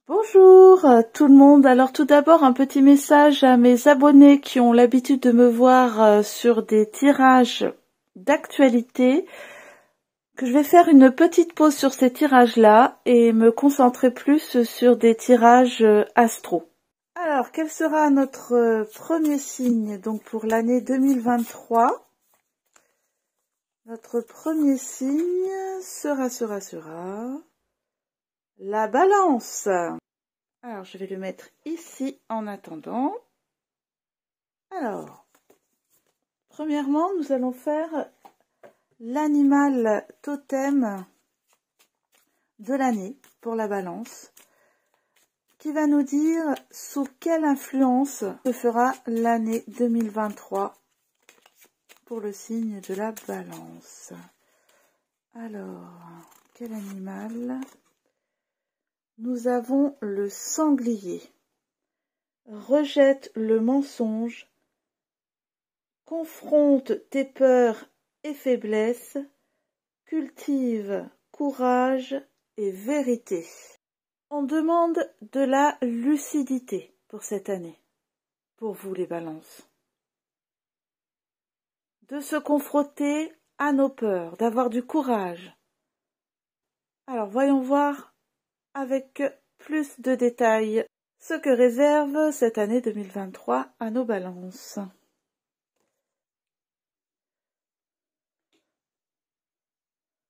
Bonjour tout le monde. Alors tout d'abord un petit message à mes abonnés qui ont l'habitude de me voir sur des tirages d'actualité, que je vais faire une petite pause sur ces tirages-là et me concentrer plus sur des tirages astro. Alors quel sera notre premier signe donc pour l'année 2023? Notre premier signe sera la Balance. Alors, je vais le mettre ici en attendant. Alors, premièrement, nous allons faire l'animal totem de l'année pour la Balance, qui va nous dire sous quelle influence se fera l'année 2023 pour le signe de la Balance. Alors, quel animal ? Nous avons le sanglier. Rejette le mensonge, confronte tes peurs et faiblesses, cultive courage et vérité. On demande de la lucidité pour cette année, pour vous les balances. De se confronter à nos peurs, d'avoir du courage. Alors voyons voir avec plus de détails ce que réserve cette année 2023 à nos balances.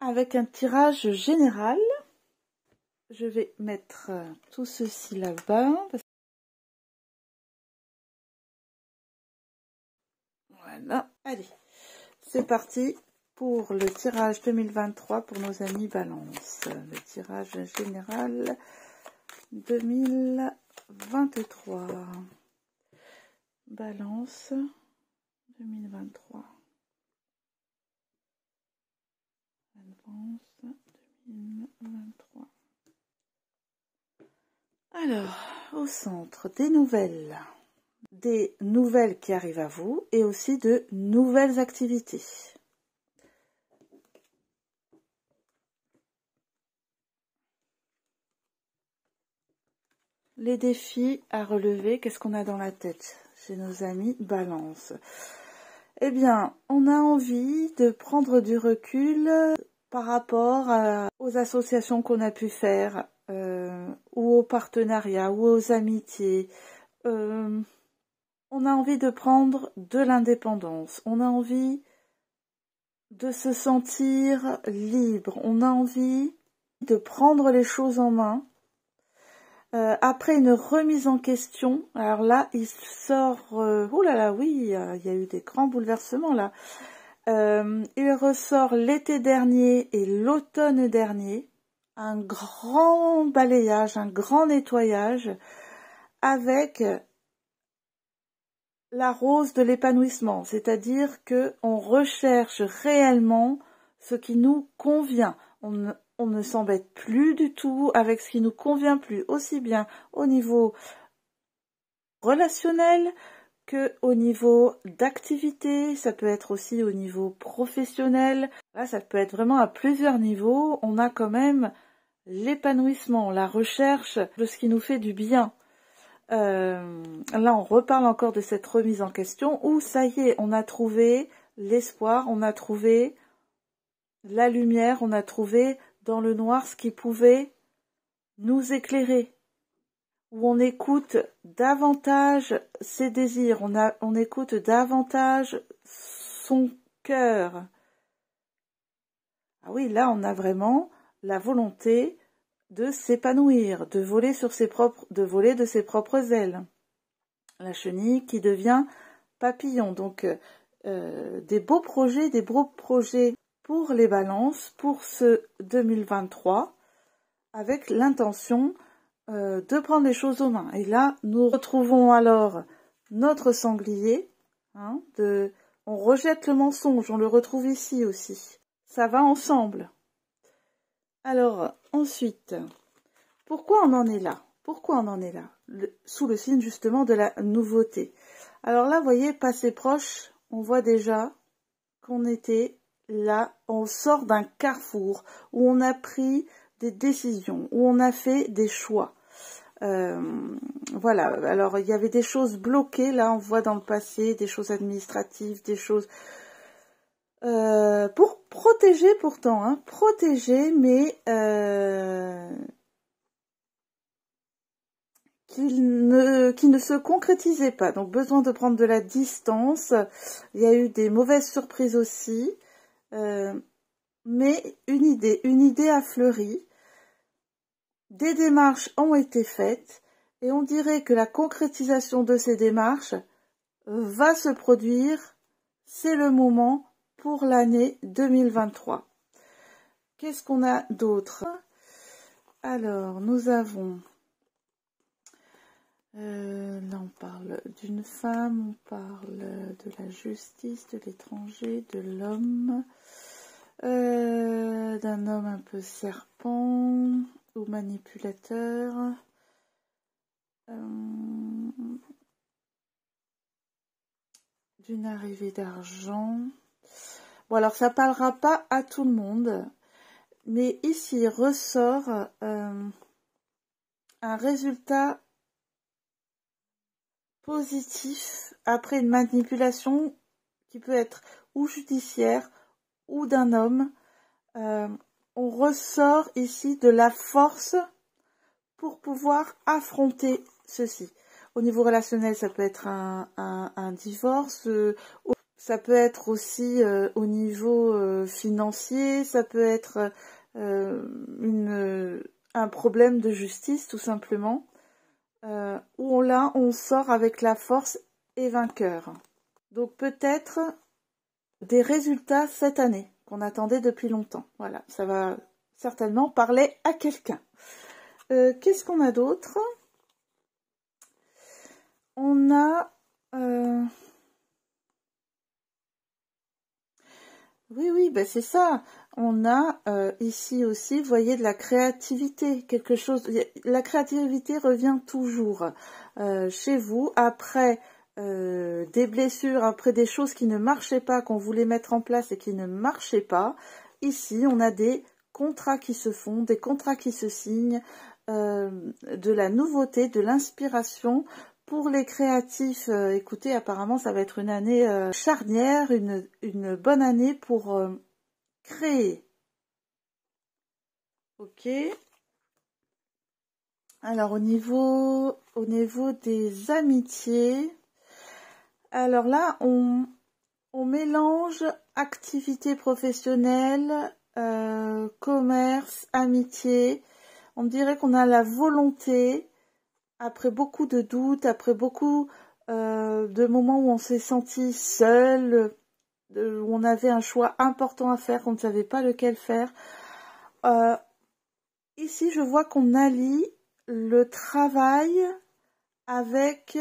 Avec un tirage général, je vais mettre tout ceci là-bas. Voilà, allez, c'est parti pour le tirage 2023 pour nos amis Balance. Le tirage général 2023. Balance 2023. Balance 2023. Alors, au centre, des nouvelles qui arrivent à vous et aussi de nouvelles activités. Les défis à relever, qu'est-ce qu'on a dans la tête chez nos amis Balance? Eh bien, on a envie de prendre du recul par rapport aux associations qu'on a pu faire, ou aux partenariats, ou aux amitiés. On a envie de prendre de l'indépendance. On a envie de se sentir libre. On a envie de prendre les choses en main. Après une remise en question, alors là, il sort... oh là là, oui, il y a eu des grands bouleversements là. Il ressort l'été dernier et l'automne dernier, un grand balayage, un grand nettoyage, avec la rose de l'épanouissement, c'est-à-dire que on recherche réellement ce qui nous convient. On ne s'embête plus du tout avec ce qui nous convient plus, aussi bien au niveau relationnel que au niveau d'activité, ça peut être aussi au niveau professionnel. Là, ça peut être vraiment à plusieurs niveaux. On a quand même l'épanouissement, la recherche de ce qui nous fait du bien. Là, on reparle encore de cette remise en question où ça y est, on a trouvé l'espoir, on a trouvé la lumière, on a trouvé dans le noir ce qui pouvait nous éclairer, où on écoute davantage ses désirs, on écoute davantage son cœur. Ah oui, là on a vraiment la volonté de s'épanouir, de voler de ses propres ailes. La chenille qui devient papillon. Donc des beaux projets pour les balances pour ce 2023 avec l'intention de prendre les choses aux mains. Et là, nous retrouvons alors notre sanglier. On rejette le mensonge, on le retrouve ici aussi. Ça va ensemble. Alors, ensuite, pourquoi on en est là? Pourquoi on en est là? Sous le signe justement de la nouveauté. Alors là, vous voyez, passé proche, on voit déjà qu'on était là, on sort d'un carrefour où on a pris des décisions, où on a fait des choix. Voilà, alors il y avait des choses bloquées, là on voit dans le passé, des choses administratives, des choses pour protéger pourtant, hein, protéger, mais qui ne se concrétisait pas. Donc besoin de prendre de la distance. Il y a eu des mauvaises surprises aussi, mais une idée a fleuri. Des démarches ont été faites et on dirait que la concrétisation de ces démarches va se produire. C'est le moment pour l'année 2023. Qu'est-ce qu'on a d'autre? Alors, nous avons... là, on parle d'une femme, on parle de la justice, de l'étranger, de l'homme, d'un homme un peu serpent ou manipulateur. D'une arrivée d'argent. Bon, alors ça parlera pas à tout le monde, mais ici ressort un résultat positif après une manipulation qui peut être ou judiciaire ou d'un homme. On ressort ici de la force pour pouvoir affronter ceci. Au niveau relationnel, ça peut être un divorce, ça peut être aussi au niveau financier, ça peut être un problème de justice tout simplement, où là on sort avec la force et vainqueur. Donc peut-être des résultats cette année qu'on attendait depuis longtemps. Voilà, ça va certainement parler à quelqu'un. Qu'est-ce qu'on a d'autre? On a... Oui, ben c'est ça. On a ici aussi, vous voyez, de la créativité. Quelque chose... La créativité revient toujours chez vous après des blessures, après des choses qui ne marchaient pas, qu'on voulait mettre en place et qui ne marchaient pas. Ici, on a des contrats qui se font, des contrats qui se signent, de la nouveauté, de l'inspiration. Pour les créatifs, écoutez, apparemment ça va être une année charnière, une bonne année pour créer. Ok. Alors au niveau des amitiés, alors là on mélange activité professionnelle, commerce, amitié. On dirait qu'on a la volonté, après beaucoup de doutes, après beaucoup de moments où on s'est senti seul, où on avait un choix important à faire, qu'on ne savait pas lequel faire. Ici, je vois qu'on allie le travail avec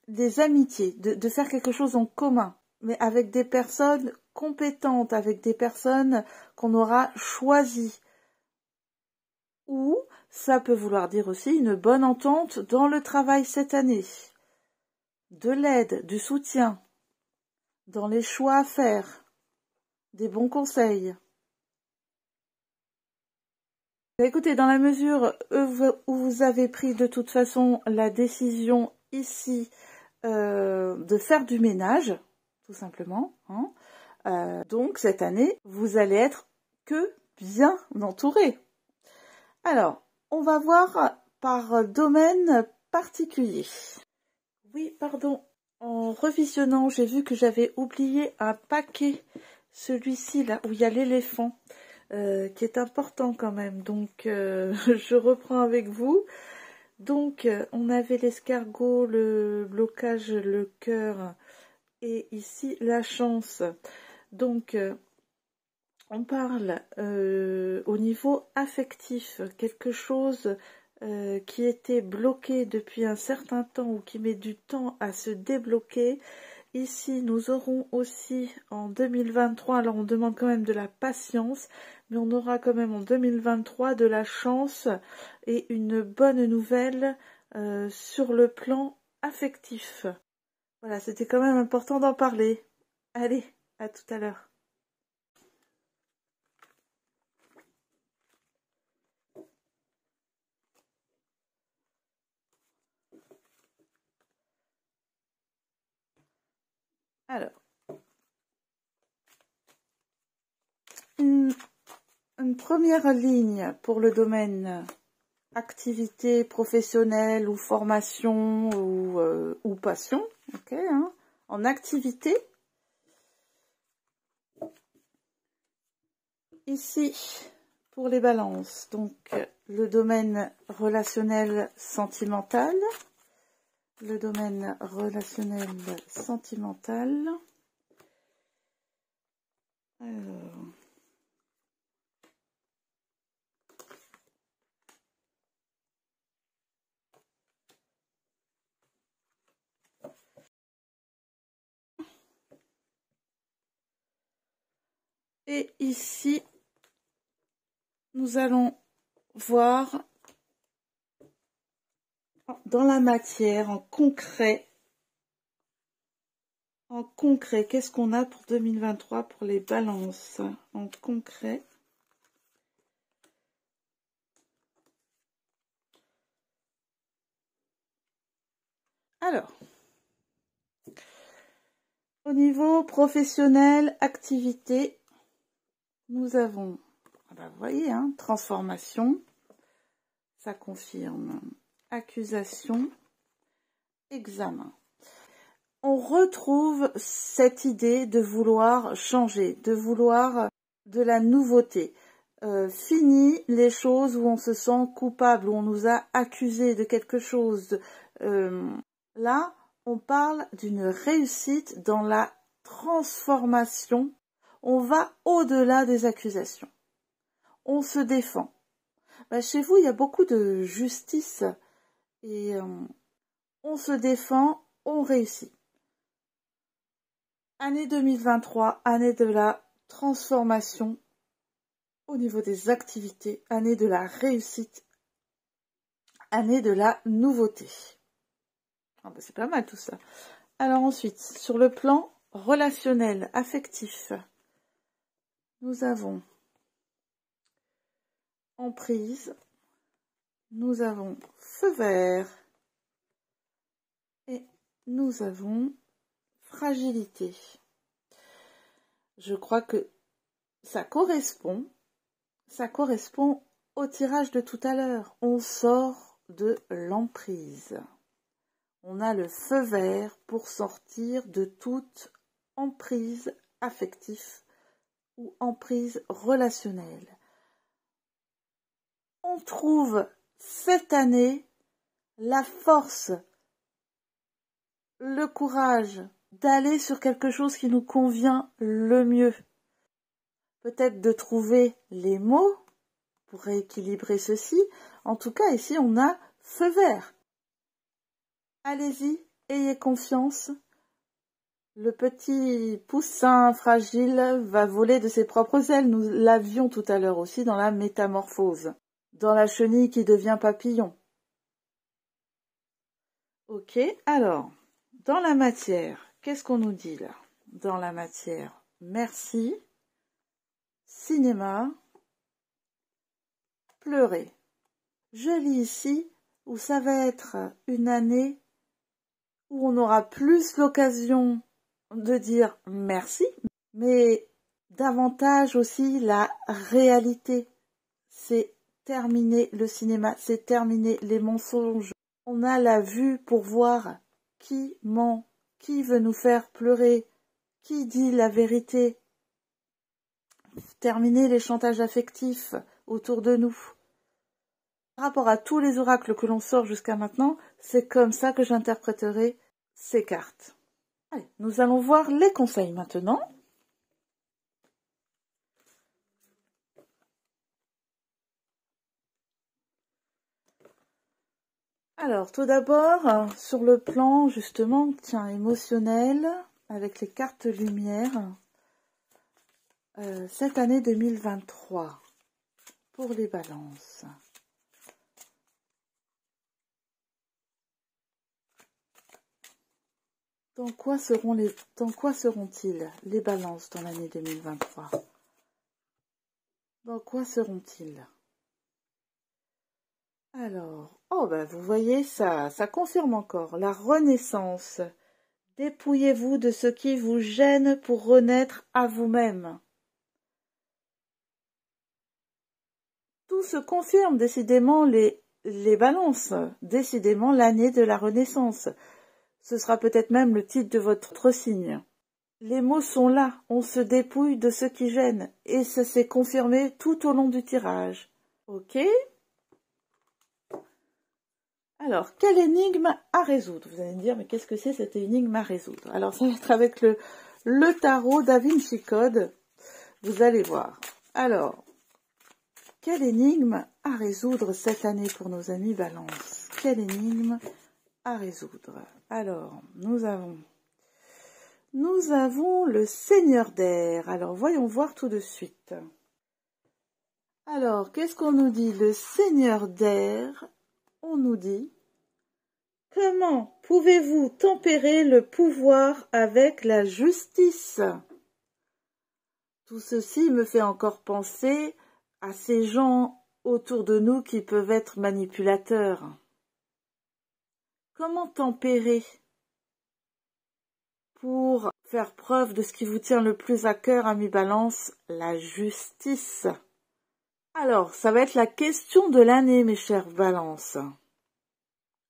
des amitiés, de faire quelque chose en commun, mais avec des personnes compétentes, avec des personnes qu'on aura choisies. Ou ça peut vouloir dire aussi une bonne entente dans le travail cette année. De l'aide, du soutien, dans les choix à faire, des bons conseils. Écoutez, dans la mesure où vous avez pris de toute façon la décision ici de faire du ménage, tout simplement, hein, donc cette année, vous allez être que bien entouré. Alors, on va voir par domaine particulier. Oui, pardon. En revisionnant, j'ai vu que j'avais oublié un paquet, celui-ci là, où il y a l'éléphant, qui est important quand même. Donc, je reprends avec vous. Donc, on avait l'escargot, le blocage, le cœur, et ici, la chance. Donc, on parle au niveau affectif, quelque chose qui était bloqué depuis un certain temps ou qui met du temps à se débloquer. Ici, nous aurons aussi en 2023, alors on demande quand même de la patience, mais on aura quand même en 2023 de la chance et une bonne nouvelle sur le plan affectif. Voilà, c'était quand même important d'en parler. Allez, à tout à l'heure. Alors, une première ligne pour le domaine activité professionnelle ou formation ou passion, ok, hein. En activité, ici, pour les balances, donc le domaine relationnel sentimental, le domaine relationnel sentimental. Alors, et ici, nous allons voir dans la matière, en concret, qu'est-ce qu'on a pour 2023 pour les balances? En concret. Alors, au niveau professionnel, activité, nous avons, vous voyez, hein, transformation, ça confirme, accusation, examen. On retrouve cette idée de vouloir changer, de vouloir de la nouveauté. Fini les choses où on se sent coupable, où on nous a accusé de quelque chose. Là, on parle d'une réussite dans la transformation. On va au-delà des accusations. On se défend. Chez vous, il y a beaucoup de justice et on se défend, on réussit. Année 2023, année de la transformation au niveau des activités, année de la réussite, année de la nouveauté. C'est pas mal tout ça. Alors ensuite, sur le plan relationnel, affectif, nous avons emprise, nous avons feu vert et nous avons fragilité. Je crois que ça correspond au tirage de tout à l'heure. On sort de l'emprise. On a le feu vert pour sortir de toute emprise affective ou emprise relationnelle. On trouve cette année la force, le courage d'aller sur quelque chose qui nous convient le mieux. Peut-être de trouver les mots pour rééquilibrer ceci. En tout cas, ici, on a feu vert. Allez-y, ayez confiance. Le petit poussin fragile va voler de ses propres ailes. Nous l'avions tout à l'heure aussi dans la métamorphose. Dans la chenille qui devient papillon. Ok, alors, dans la matière, qu'est-ce qu'on nous dit là? Dans la matière, merci, cinéma, pleurer. Je lis ici où ça va être une année où on aura plus l'occasion de dire merci, mais davantage aussi la réalité. C'est terminé le cinéma, c'est terminé les mensonges. On a la vue pour voir qui ment, qui veut nous faire pleurer, qui dit la vérité. Terminer les chantages affectifs autour de nous. Par rapport à tous les oracles que l'on sort jusqu'à maintenant, c'est comme ça que j'interpréterai ces cartes. Allez, nous allons voir les conseils maintenant. Alors, tout d'abord, sur le plan, justement, émotionnel, avec les cartes lumière, cette année 2023, pour les balances. Dans quoi seront-ils les balances dans l'année 2023? Dans quoi seront-ils? Alors, vous voyez, ça confirme encore la renaissance Dépouillez-vous de ce qui vous gêne pour renaître à vous-même. Tout se confirme, décidément les balances, décidément l'année de la renaissance. Ce sera peut-être même le titre de votre signe. Les mots sont là, on se dépouille de ce qui gêne, et ça s'est confirmé tout au long du tirage. Ok? Alors, quelle énigme à résoudre? Vous allez me dire, mais qu'est-ce que c'est cette énigme à résoudre? Alors, ça va être avec le tarot Da Vinci Code. Vous allez voir. Alors, quelle énigme à résoudre cette année pour nos amis Balance? Quelle énigme à résoudre? Alors, nous avons le Seigneur d'air. Alors, voyons voir tout de suite. Alors, qu'est-ce qu'on nous dit? Le Seigneur d'air, on nous dit: comment pouvez-vous tempérer le pouvoir avec la justice? Tout ceci me fait encore penser à ces gens autour de nous qui peuvent être manipulateurs. Comment tempérer pour faire preuve de ce qui vous tient le plus à cœur, amis Balance? La justice. Alors, ça va être la question de l'année, mes chers Balances.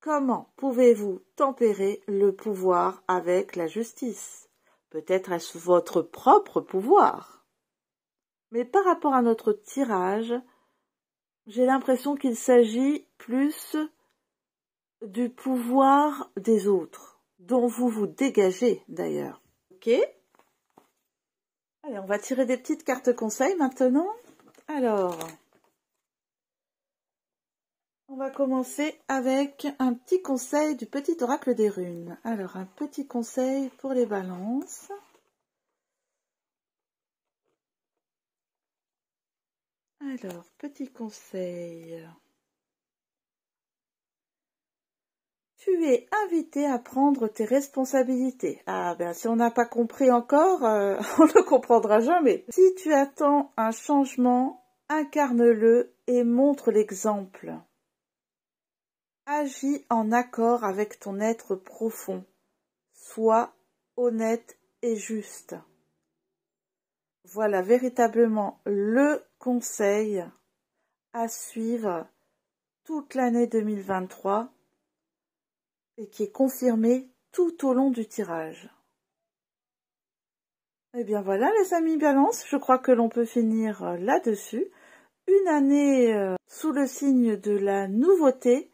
Comment pouvez-vous tempérer le pouvoir avec la justice? Peut-être est-ce votre propre pouvoir. Mais par rapport à notre tirage, j'ai l'impression qu'il s'agit plus du pouvoir des autres, dont vous vous dégagez d'ailleurs. Ok? Allez, on va tirer des petites cartes conseils maintenant. Alors, on va commencer avec un petit conseil du petit oracle des runes. Alors, un petit conseil pour les balances. Alors, petit conseil. Tu es invité à prendre tes responsabilités. Ah ben, si on n'a pas compris encore, on ne comprendra jamais. Si tu attends un changement, incarne-le et montre l'exemple. Agis en accord avec ton être profond. Sois honnête et juste. Voilà véritablement le conseil à suivre toute l'année 2023 et qui est confirmé tout au long du tirage. Et bien voilà les amis Balance, je crois que l'on peut finir là-dessus. Une année sous le signe de la nouveauté,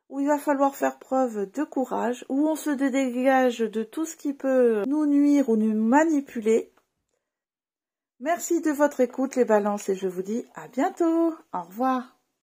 où il va falloir faire preuve de courage, où on se dégage de tout ce qui peut nous nuire ou nous manipuler. Merci de votre écoute les Balances et je vous dis à bientôt. Au revoir.